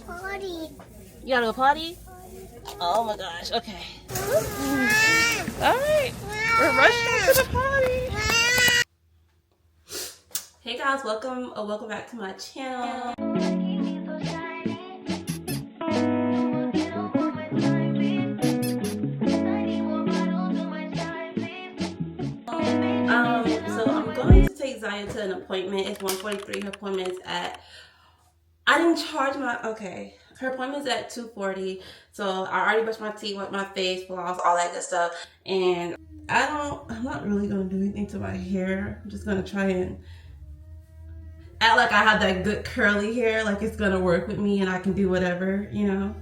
potty. You gotta go potty? Oh my gosh, okay. Alright, we're rushing to the potty. Hey guys, welcome back to my channel. So I'm going to take Ziyah to an appointment. It's 1:43. Her appointment is at, I didn't charge my, okay. Her appointment is at 2:40. So I already brushed my teeth, wiped my face, floss, all that good stuff. And I'm not really gonna do anything to my hair. I'm just gonna try and act like I have that good curly hair, like it's gonna work with me and I can do whatever, you know.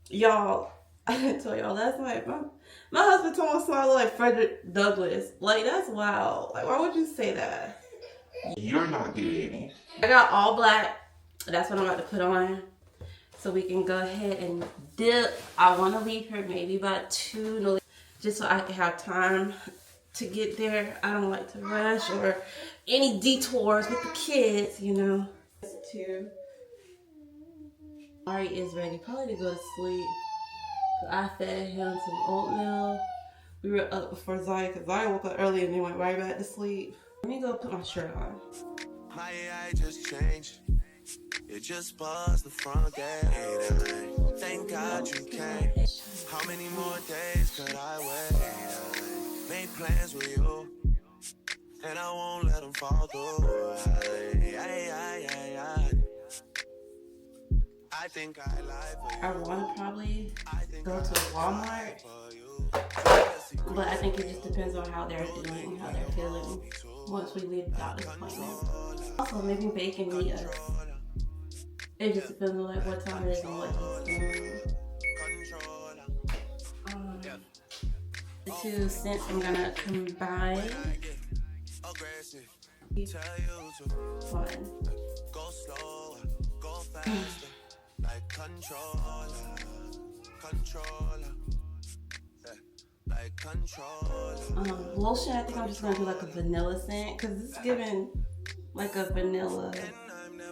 Y'all, I didn't tell y'all last night, my husband told me I smile like Frederick Douglass. Like, that's wild. Like, why would you say that? You're not getting. I got all black. That's what I'm about to put on. So we can go ahead and dip. I want to leave here maybe about 2, just so I can have time to get there. I don't like to rush or any detours with the kids, you know. 2. Ari is ready, probably to go to sleep. I fed him some oatmeal. We were up before Ziyah because Ziyah woke up early and then went right back to sleep. Let me go put my shirt on. My AI just changed. It just buzzed the front gate. Thank God you came. How many more days could I wait? Made plans with you, and I won't let them fall through. I think I lie for you. I want to probably go to Walmart, but I think it just depends on how they're doing, how they're feeling once we leave the doctor's appointment. Also, maybe bake and meet us. It just depends on like what time it is and what he's doing. The 2 scents I'm gonna combine. One. Go slower, go faster, like controller, like controller. Lotion, I think I'm just gonna do like a vanilla scent because it's giving like a vanilla,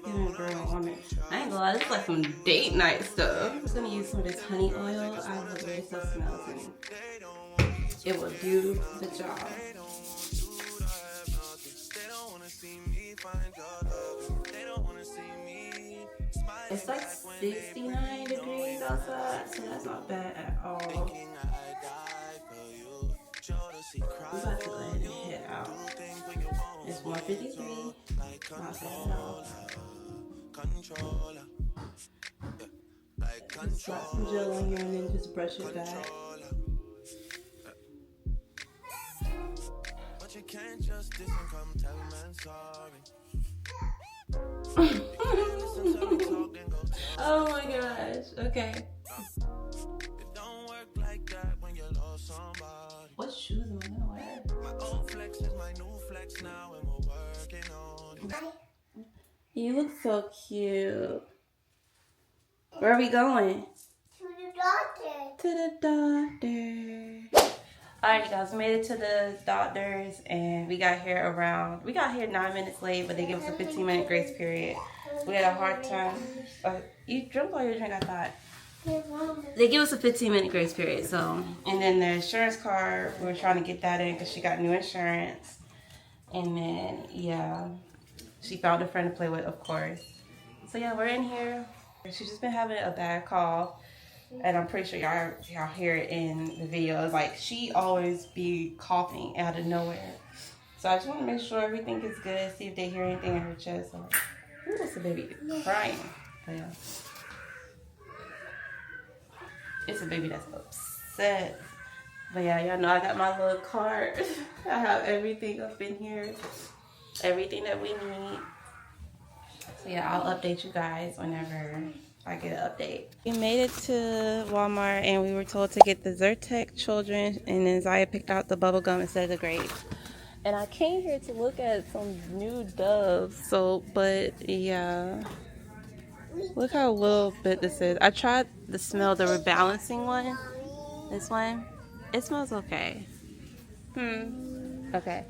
giving girl and woman. I ain't gonna lie, this is like some date night stuff. I'm just gonna use some of this honey oil. I love the way it smells and it will do the job. It's like 69 degrees outside, so that's not bad at all. I'm about to go ahead and head out. It's 1:53. Not bad at all. Just slap some gel on here and then just brush it back. But you can't just diss and come tell me sorry. Oh my gosh. Okay. It don't work like that when you lost somebody. What shoes am I gonna wear? My old flex is my new flex now, and we're working on it. You look so cute. Where are we going? To the doctor. To the doctor. Alright, you guys, we made it to the doctor's and we got here 9 minutes late, but they gave us a 15-minute grace period. We had a hard time. You drank all your drink, I thought. They give us a 15-minute grace period, so. And then the insurance card, we were trying to get that in because she got new insurance. And then, yeah, she found a friend to play with, of course. So yeah, we're in here. She's just been having a bad cough. And I'm pretty sure y'all hear it in the video. It's like she always be coughing out of nowhere. So I just want to make sure everything is good. See if they hear anything in her chest. Or, ooh, it's a baby crying. But yeah. It's a baby that's upset. But yeah, y'all know I got my little cart. I have everything up in here. Everything that we need. So yeah, I'll update you guys whenever I get an update. We made it to Walmart and we were told to get the Zyrtec children, and then Ziyah picked out the bubble gum instead of the grapes. And I came here to look at some new Dove soap, but yeah, look how little bit this is. I tried the smell, the rebalancing one. This one, it smells okay. Okay,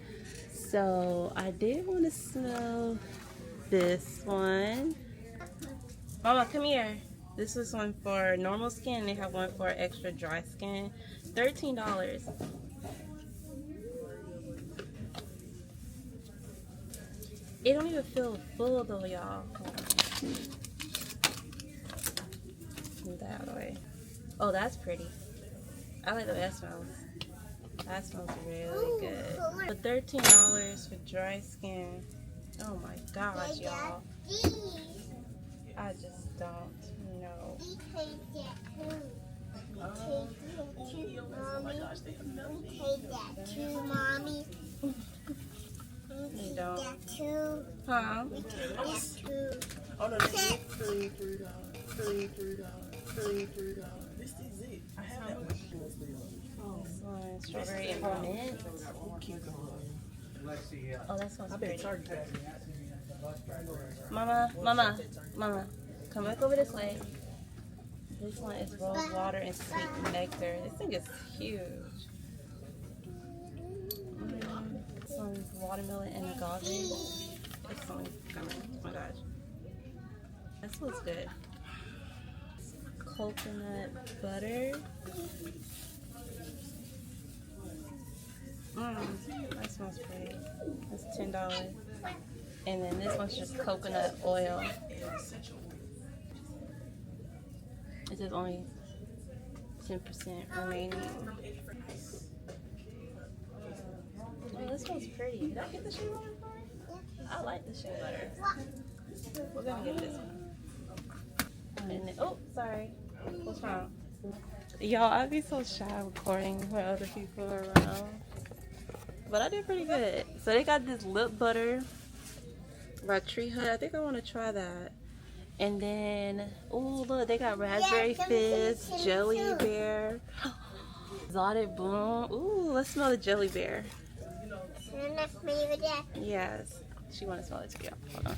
so I did want to smell this one. Mama, come here. This is one for normal skin. They have one for extra dry skin. $13. It don't even feel full though, y'all. Move that out of the way. Oh, that's pretty. I like the way that smells. That smells really good. For $13 for dry skin. Oh my gosh, y'all. I just don't know. Mommy. You don't. That too. Huh? That too. Oh no, this is $3. This is it. I have that one. This one, strawberry and mint. Oh, that smells pretty. Mama, come back over this way. This one is rose water and sweet nectar. This thing is huge. This one's watermelon and agave. This one's coming. Oh my gosh. This looks good. Coconut butter. That smells pretty. That's $10. And then this one's just coconut oil. It says only 10% remaining. Oh, this one's pretty. Did I get the shea butter for it? I like the shea butter. We're gonna get this one. And then, oh, sorry. What's wrong? Y'all, I'd be so shy recording when other people are around. But I did pretty good. So they got this lip butter by Tree Hut. I think I want to try that. And then, oh look, they got raspberry fizz, jelly bear, exotic bloom. Ooh, let's smell the jelly bear. Yes, she want to smell it too. Yeah, hold on.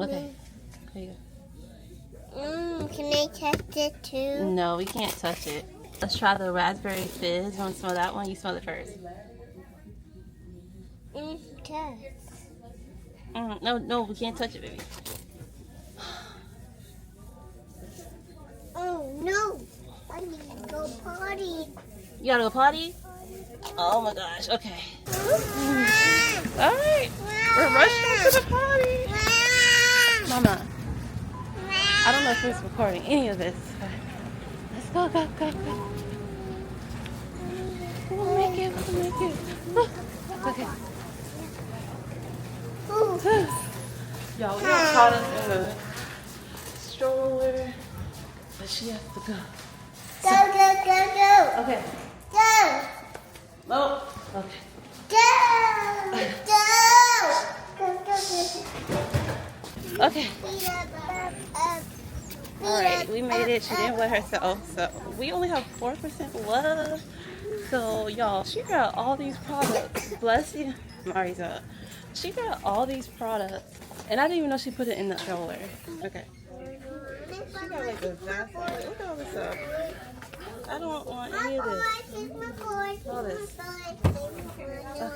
Okay, here you go. Can I touch it too? No, we can't touch it. Let's try the raspberry fizz. You want to smell that one? You smell it first. No, we can't touch it, baby. Oh no! I need to go potty. You gotta go potty? Oh my gosh, okay. Alright, we're rushing to the potty. Mama, I don't know if we're recording any of this. Let's go. We'll make it. Okay. Y'all, we got caught us in the stroller, but she has to go. Go! Okay. Go! Oh, okay. Go! Okay. Alright, we made it. She didn't wet herself. So we only have 4% left. So y'all, she got all these products. Bless you. Mari's up. She got all these products. And I didn't even know she put it in the stroller. Okay. She got like a vast. Look at all this stuff. I don't want any of this. All this. Okay.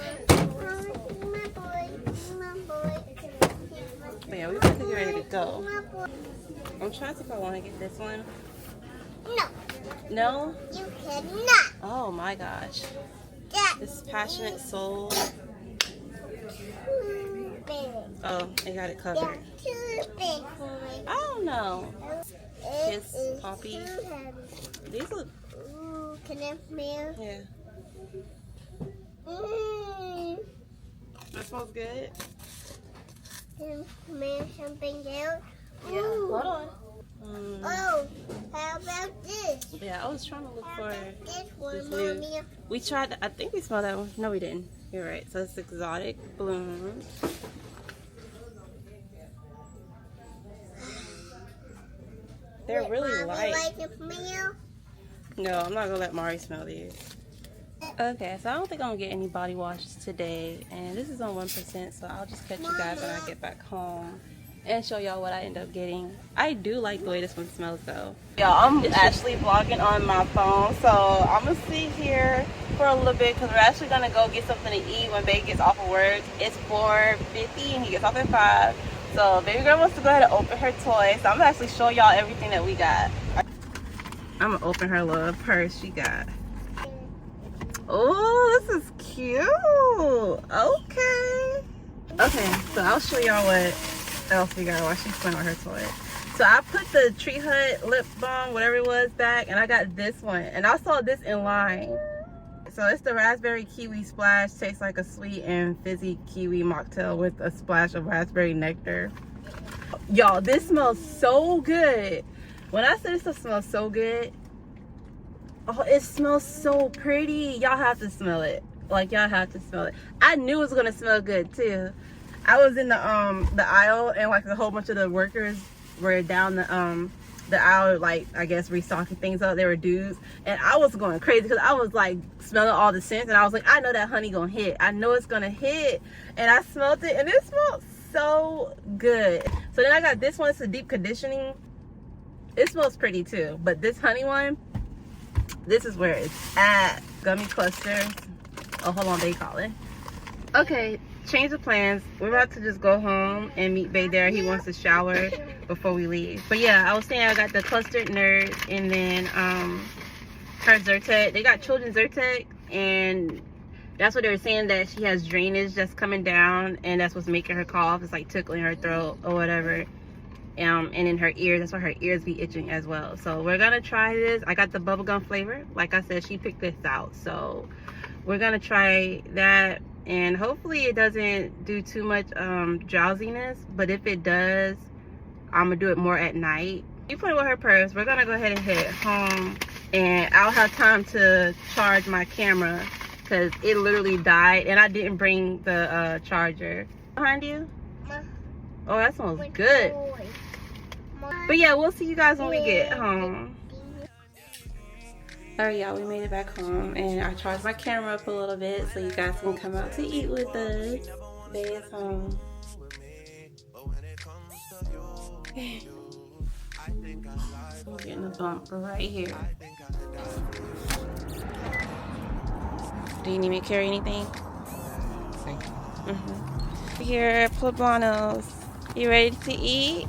But yeah, we about to get ready to go. I'm trying to see if I want to get this one. No, No? you cannot. Oh my gosh. This Passionate Soul. Too big. Oh, they got it covered. That's too big for me. I don't know. Kiss It is Poppy. too heavy. These look, Ooh, can I smell? yeah. That smells good. Can I smell something else? Yeah. Ooh. Hold on. Oh, how about this? Yeah, I was trying to look How for about this one, this new. Mommy? We tried. I think we smelled that one. No, we didn't. You're right. So it's exotic bloom. They're Wait, really Mommy, light. like the smell? No, I'm not gonna let Mari smell these. Okay, so I don't think I'm gonna get any body washes today, and this is on 1%, so I'll just catch you guys when I get back home and show y'all what I end up getting. I do like the way this one smells though. Y'all, I'm actually vlogging on my phone, so I'm gonna sit here for a little bit because we're actually gonna go get something to eat when Babe gets off of work. It's 4:50 and he gets off at 5. So baby girl wants to go ahead and open her toy. So I'm gonna actually show y'all everything that we got. I'm gonna open her little purse she got. Oh, this is cute. Okay. Okay, so I'll show y'all what else we got while she's playing with her toy. So I put the Tree Hut lip balm, whatever it was, back, and I got this one. And I saw this in line. So it's the raspberry kiwi splash. Tastes like a sweet and fizzy kiwi mocktail with a splash of raspberry nectar. Y'all, this smells so good. When I say this stuff smells so good, oh, it smells so pretty. Y'all have to smell it. Like, y'all have to smell it. I knew it was gonna smell good too. I was in the aisle, and like a whole bunch of the workers were down the aisle, like, I guess restocking things up. They were dudes, and I was going crazy because I was like smelling all the scents, and I was like, I know that honey gonna hit. I know it's gonna hit. And I smelled it, and it smelled so good. So then I got this one. It's a deep conditioning. It smells pretty too, but this honey one, this is where it's at. Gummy clusters. Oh, hold on, they calling. Okay, change of plans. We're about to just go home and meet Bay there. He wants to shower before we leave. But yeah, I was saying I got the clustered nerds, and then her Zyrtec. They got children's Zyrtec, and that's what they were saying, that she has drainage that's coming down, and that's what's making her cough. It's like tickling her throat or whatever. And in her ears, that's why her ears be itching as well. So we're gonna try this. I got the bubblegum flavor. Like I said, she picked this out, so we're gonna try that, and hopefully it doesn't do too much drowsiness. But if it does, I'm gonna do it more at night. You put it with her purse. We're gonna go ahead and head home, and I'll have time to charge my camera because it literally died, and I didn't bring the charger. Behind you? Oh, that smells good. But yeah, we'll see you guys when we get home. Alright, y'all, we made it back home, and I charged my camera up a little bit so you guys can come out to eat with us. Bay is home. I'm getting a bump right here. Do you need me to carry anything? Thank you. Here, Poblanos. You ready to eat?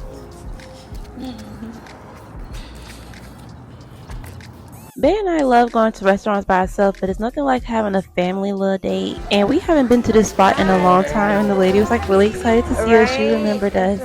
Bay and I love going to restaurants by ourselves, but it's nothing like having a family little date. And we haven't been to this spot in a long time, and the lady was like really excited to see us. She remembered us.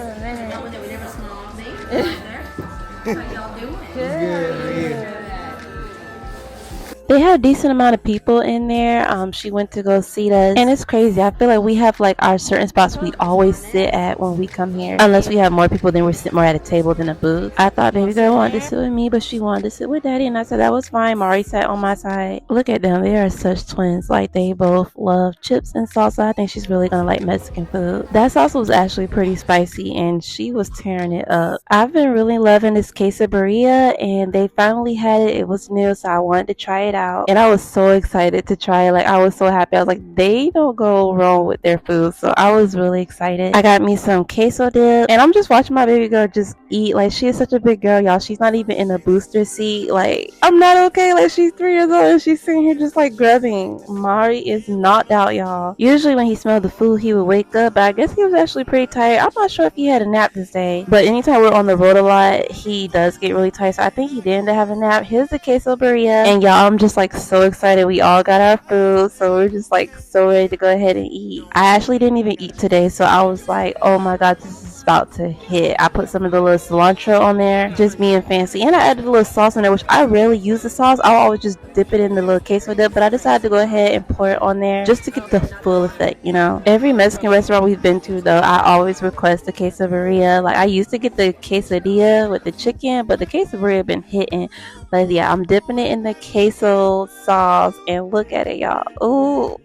They had a decent amount of people in there. She went to go see us, and it's crazy. I feel like we have like our certain spots we always sit at when we come here, unless we have more people, then we're sitting more at a table than a booth. I thought baby girl wanted to sit with me, but she wanted to sit with daddy, and I said that was fine. Mari sat on my side. Look at them, they are such twins. Like, they both love chips and salsa. I think she's really gonna like Mexican food. That salsa was actually pretty spicy, and she was tearing it up. I've been really loving this quesadilla, and they finally had it. It was new, so I wanted to try it out, and I was so excited to try it. Like, I was so happy. I was like, they don't go wrong with their food, so I was really excited. I got me some queso dip, and I'm just watching my baby girl just eat. Like, she is such a big girl, y'all. She's not even in a booster seat. Like, I'm not okay. Like, she's 3 years old and she's sitting here just like grubbing. Mari is knocked out, y'all. Usually when he smelled the food, he would wake up, but I guess he was actually pretty tired. I'm not sure if he had a nap this day, but anytime we're on the road a lot, he does get really tired, so I think he did end up having a nap. Here's the quesadilla, and y'all, I'm just like so excited. We all got our food, so we're just like so ready to go ahead and eat. I actually didn't even eat today, so I was like, oh my god, this is about to hit. I put some of the little cilantro on there, just being fancy, and I added a little sauce in there, which I rarely use the sauce. I'll always just dip it in the little queso dip, but I decided to go ahead and pour it on there just to get the full effect, you know. Every Mexican restaurant we've been to, though, I always request the quesadilla. Like, I used to get the quesadilla with the chicken, but the quesadilla been hitting. But yeah, I'm dipping it in the queso sauce, and look at it, y'all. Ooh,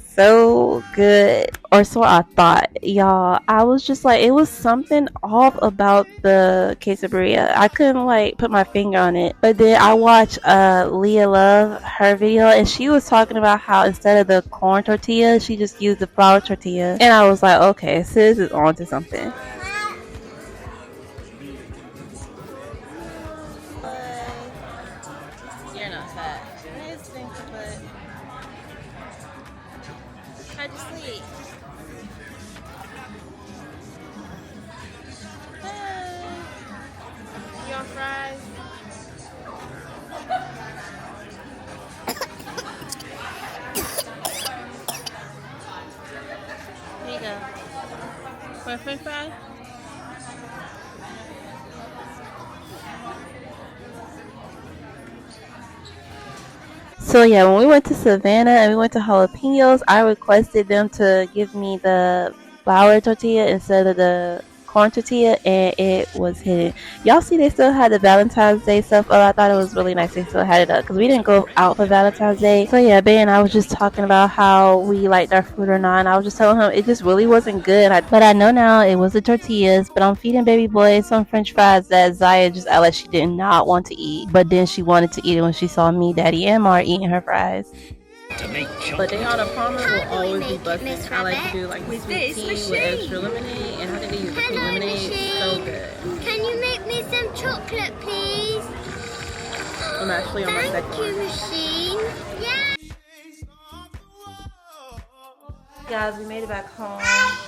so good. Or so I thought, y'all. I was just like, it was something off about the quesadilla. I couldn't like put my finger on it. But then I watched Leah Love, her video, and she was talking about how instead of the corn tortilla, she just used the flour tortilla. And I was like, okay, sis is on to something. You're not fat. I think, but how'd you sleep? For a french fry? So yeah, when we went to Savannah and we went to Jalapenos, I requested them to give me the flour tortilla instead of the corn tortilla, and it was hidden. Y'all see they still had the Valentine's Day stuff. Oh, I thought it was really nice they still had it up because we didn't go out for Valentine's Day. So yeah, Ben and I was just talking about how we liked our food or not, and I was just telling him it just really wasn't good. But I know now it was the tortillas, but I'm feeding baby boy some french fries that Ziyah just acted like she did not want to eat, but then she wanted to eat it when she saw me, Daddy, and Mar eating her fries. But they on a Palmer will always be busting. I like to do like sweet tea with extra lemonade, and I think they use the sweet lemonade. So good. Can you make me some chocolate, please? I'm actually on my second Thank you, one. machine. Yeah. Guys, we made it back home.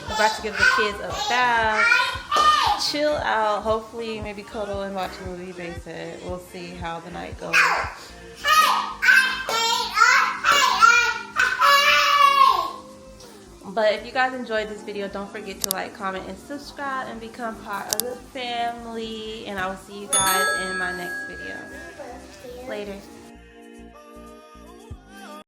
We're about to give the kids a bath, chill out, hopefully maybe cuddle and watch a movie, they said. We'll see how the night goes. But if you guys enjoyed this video, don't forget to like, comment, and subscribe and become part of the family. And I will see you guys in my next video. Later.